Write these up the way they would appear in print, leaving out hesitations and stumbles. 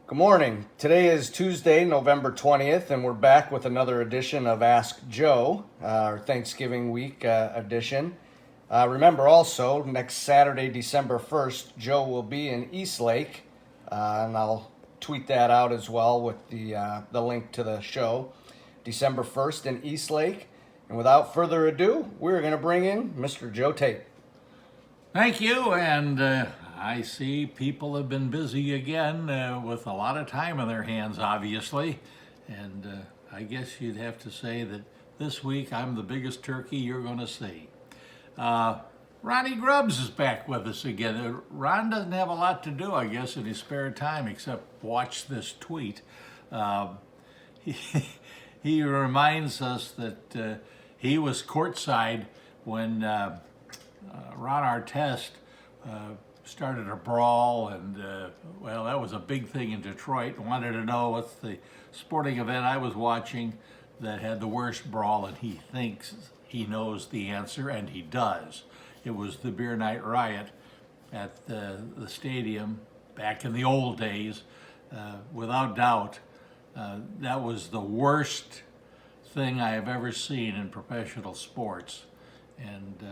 Good morning. Today is Tuesday, November 20th, and we're back with another edition of Ask Joe, our Thanksgiving week edition. Remember also, next Saturday, December 1st, Joe will be in Eastlake, and I'll tweet that out as well with the link to the show. December 1st in Eastlake. And without further ado, we're going to bring in Mr. Joe Tait. Thank you, and I see people have been busy again with a lot of time on their hands, obviously, and I guess you'd have to say that this week I'm the biggest turkey you're going to see. Ronnie Grubbs is back with us again. Ron doesn't have a lot to do, I guess, in his spare time except watch this tweet. He reminds us that he was courtside when Ron Artest started a brawl, and well, that was a big thing in Detroit. Wanted to know what's the sporting event I was watching that had the worst brawl, and he thinks he knows the answer, and he does. It was the Beer Night Riot at the stadium back in the old days. Without doubt, that was the worst thing I have ever seen in professional sports, and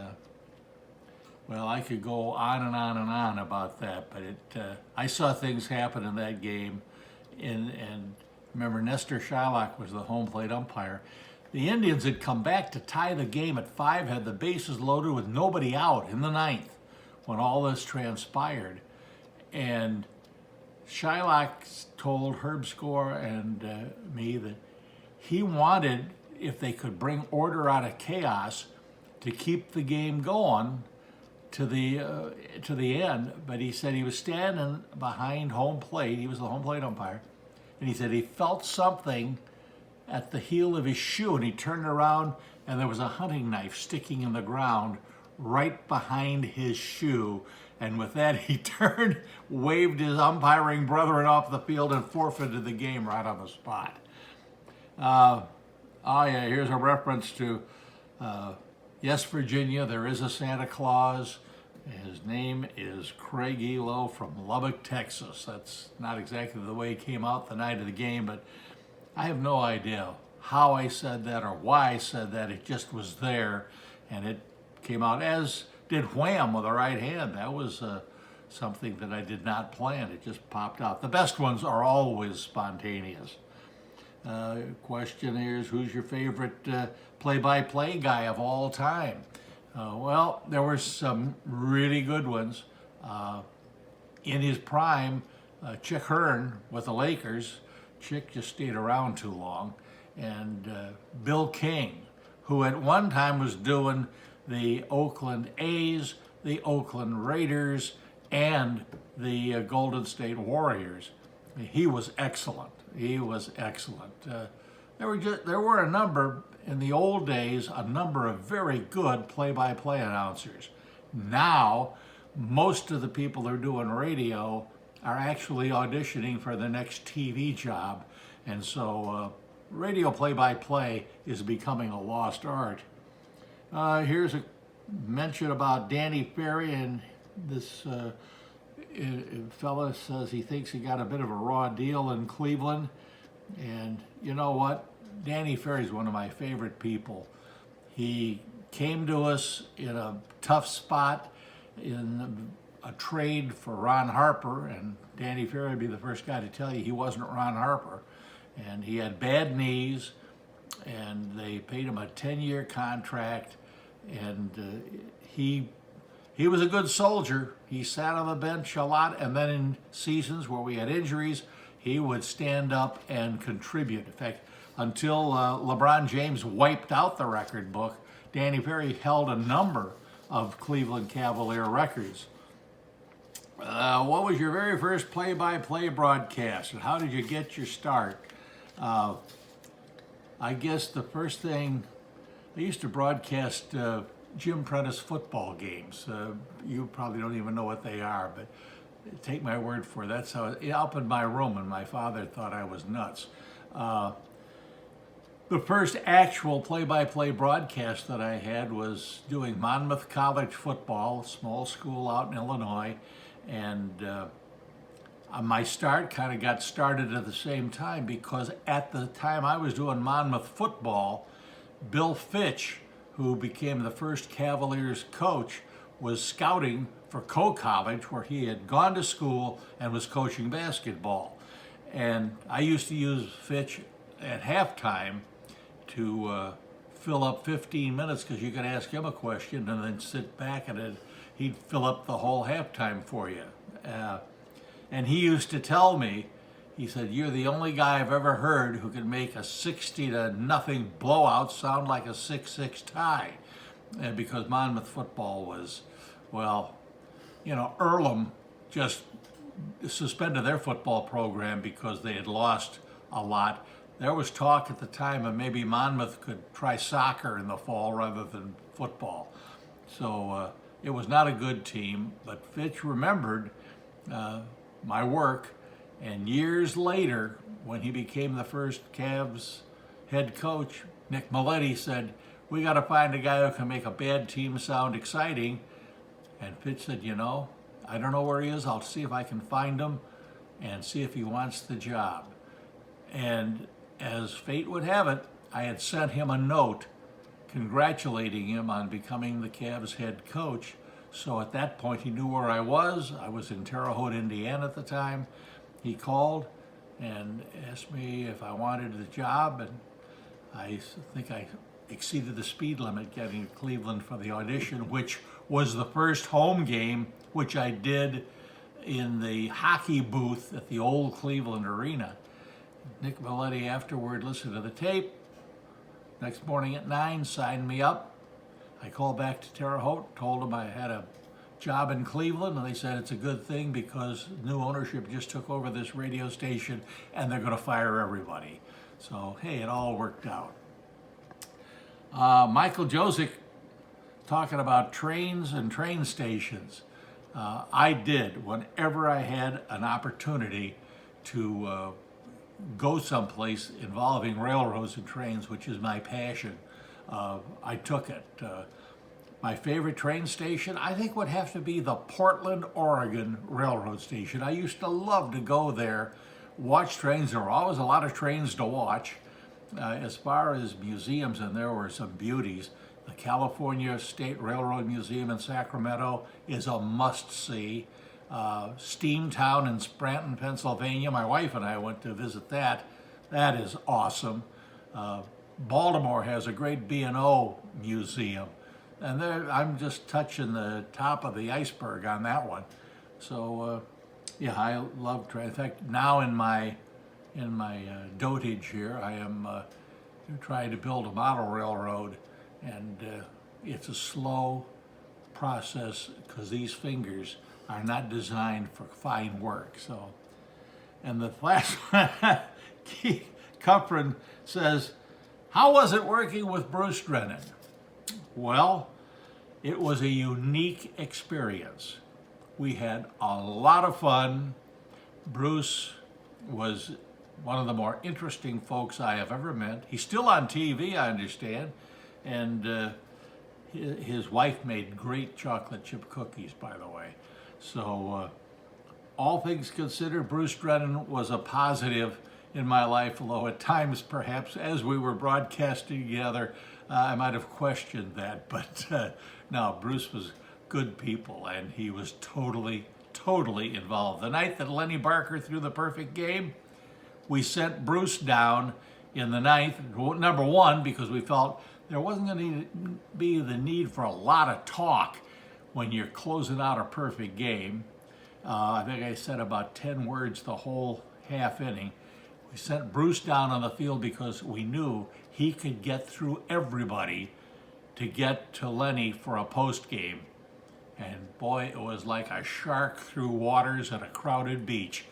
well, I could go on and on and on about that, but I saw things happen in that game, and remember Nestor Shylock was the home plate umpire. The Indians had come back to tie the game at 5, had the bases loaded with nobody out in the 9th when all this transpired, and Shylock told Herb Score and me that he wanted, if they could bring order out of chaos, to keep the game going to the end, but he said he was standing behind home plate. He was the home plate umpire, and he said he felt something at the heel of his shoe, and he turned around, and there was a hunting knife sticking in the ground right behind his shoe. And with that, he turned, waved his umpiring brethren off the field, and forfeited the game right on the spot. Oh yeah, here's a reference to yes, Virginia, there is a Santa Claus. His name is Craig Elo from Lubbock, Texas. That's not exactly the way it came out the night of the game, but I have no idea how I said that or why I said that. It just was there, and it came out, as did Wham with a right hand. That was something that I did not plan. It just popped out. The best ones are always spontaneous. Question is, who's your favorite play-by-play guy of all time? Well, there were some really good ones. In his prime, Chick Hearn with the Lakers. Chick just stayed around too long. And Bill King, who at one time was doing the Oakland A's, the Oakland Raiders, and the Golden State Warriors. He was excellent. He was excellent. There were a number, in the old days, a number of very good play-by-play announcers. Now, most of the people that are doing radio are actually auditioning for the next TV job, and so radio play-by-play is becoming a lost art. Here's a mention about Danny Ferry, and this fella says he thinks he got a bit of a raw deal in Cleveland. And you know what? Danny Ferry's one of my favorite people. He came to us in a tough spot in a trade for Ron Harper, and Danny Ferry would be the first guy to tell you he wasn't Ron Harper. And he had bad knees, and they paid him a 10-year contract, and he was a good soldier. He sat on the bench a lot, and then in seasons where we had injuries, he would stand up and contribute. In fact, until LeBron James wiped out the record book, Danny Ferry held a number of Cleveland Cavalier records. What was your very first play-by-play broadcast, and how did you get your start? I guess the first thing, I used to broadcast Jim Prentice football games. You probably don't even know what they are, but take my word for it. That's how, up in my room, and my father thought I was nuts. The first actual play-by-play broadcast that I had was doing Monmouth College football, a small school out in Illinois, and my start kind of got started at the same time, because at the time I was doing Monmouth football, Bill Fitch, who became the first Cavaliers coach, was scouting for College, where he had gone to school and was coaching basketball. And I used to use Fitch at halftime to fill up 15 minutes, because you could ask him a question and then sit back and he'd fill up the whole halftime for you. And he used to tell me, he said, "You're the only guy I've ever heard who can make a 60-0 blowout sound like a 6-6 tie." And because Monmouth football was, well, Earlham just suspended their football program because they had lost a lot. There was talk at the time of maybe Monmouth could try soccer in the fall rather than football. So it was not a good team, but Fitch remembered my work, and years later, when he became the first Cavs head coach, Nick Maletti said, "We got to find a guy who can make a bad team sound exciting." And Fitch said, "I don't know where he is. I'll see if I can find him and see if he wants the job." And as fate would have it, I had sent him a note congratulating him on becoming the Cavs head coach. So at that point, he knew where I was. I was in Terre Haute, Indiana at the time. He called and asked me if I wanted the job, and I think I exceeded the speed limit getting to Cleveland for the audition, which was the first home game, which I did in the hockey booth at the old Cleveland Arena. Nick Maletti afterward listened to the tape. Next morning at 9, signed me up. I called back to Terre Haute, told them I had a job in Cleveland, and they said it's a good thing because new ownership just took over this radio station and they're going to fire everybody. So, hey, it all worked out. Michael Josick talking about trains and train stations. I did, whenever I had an opportunity to go someplace involving railroads and trains, which is my passion, I took it. My favorite train station, I think, would have to be the Portland, Oregon Railroad Station. I used to love to go there, watch trains. There were always a lot of trains to watch. As far as museums, and there were some beauties, the California State Railroad Museum in Sacramento is a must-see. Steamtown in Scranton, Pennsylvania, my wife and I went to visit that. That is awesome. Baltimore has a great B&O museum, and there I'm just touching the top of the iceberg on that one. So yeah, I love trains. In fact, now in my dotage here, I am trying to build a model railroad, and it's a slow process because these fingers are not designed for fine work. So, and the last one, Keith Cuffrin says, "How was it working with Bruce Drennan?" Well, it was a unique experience. We had a lot of fun. Bruce was one of the more interesting folks I have ever met. He's still on TV, I understand, and his wife made great chocolate chip cookies, by the way. So, all things considered, Bruce Drennan was a positive in my life, although at times, perhaps, as we were broadcasting together, I might have questioned that. But no, Bruce was good people, and he was totally involved. The night that Lenny Barker threw the perfect game, we sent Bruce down in the ninth, number one, because we felt there wasn't going to be the need for a lot of talk when you're closing out a perfect game. I think I said about 10 words the whole half inning. We sent Bruce down on the field because we knew he could get through everybody to get to Lenny for a post game. And boy, it was like a shark through waters at a crowded beach.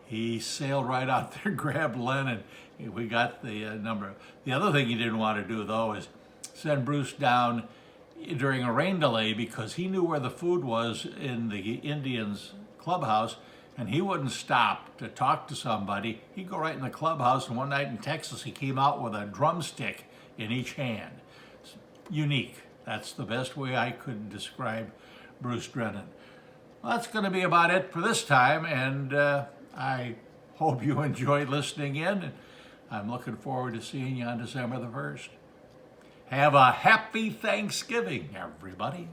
He sailed right out there, grabbed Len, and we got the number. The other thing he didn't want to do, though, is send Bruce down during a rain delay, because he knew where the food was in the Indians clubhouse, and he wouldn't stop to talk to somebody. He'd go right in the clubhouse, and one night in Texas, he came out with a drumstick in each hand. It's unique. That's the best way I could describe Bruce Drennan. Well, that's going to be about it for this time, and I hope you enjoyed listening in, and I'm looking forward to seeing you on December the 1st. Have a happy Thanksgiving, everybody.